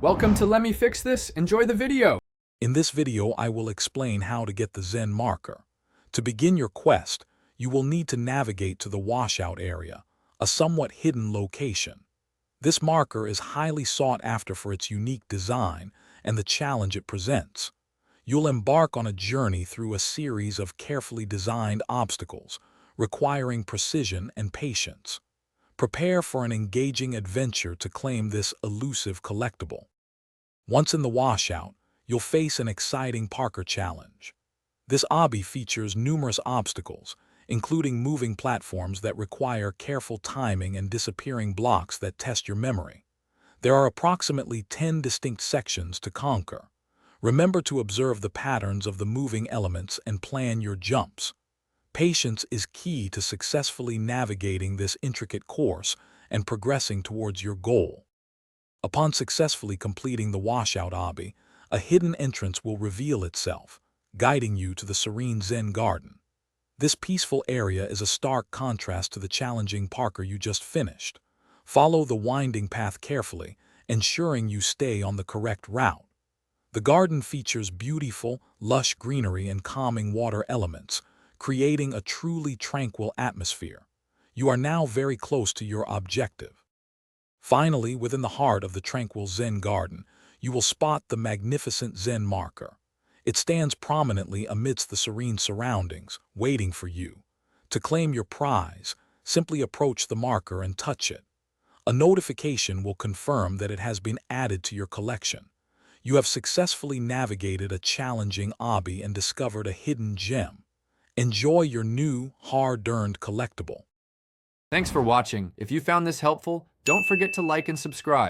Welcome to Let Me Fix This. Enjoy the video. In this video, I will explain how to get the Zen marker. To begin your quest, you will need to navigate to the washout area, a somewhat hidden location. This marker is highly sought after for its unique design and the challenge it presents. You'll embark on a journey through a series of carefully designed obstacles, requiring precision and patience. Prepare for an engaging adventure to claim this elusive collectible. Once in the washout, you'll face an exciting Parker challenge. This obby features numerous obstacles, including moving platforms that require careful timing and disappearing blocks that test your memory. There are approximately 10 distinct sections to conquer. Remember to observe the patterns of the moving elements and plan your jumps. Patience is key to successfully navigating this intricate course and progressing towards your goal. Upon successfully completing the washout obby, a hidden entrance will reveal itself, guiding you to the serene Zen garden. This peaceful area is a stark contrast to the challenging Parker you just finished. Follow the winding path carefully, ensuring you stay on the correct route. The garden features beautiful, lush greenery and calming water elements, creating a truly tranquil atmosphere. You are now very close to your objective. Finally, within the heart of the tranquil Zen garden, you will spot the magnificent Zen marker. It stands prominently amidst the serene surroundings, waiting for you. To claim your prize, simply approach the marker and touch it. A notification will confirm that it has been added to your collection. You have successfully navigated a challenging obby and discovered a hidden gem. Enjoy your new, hard-earned collectible. Thanks for watching. If you found this helpful, don't forget to like and subscribe.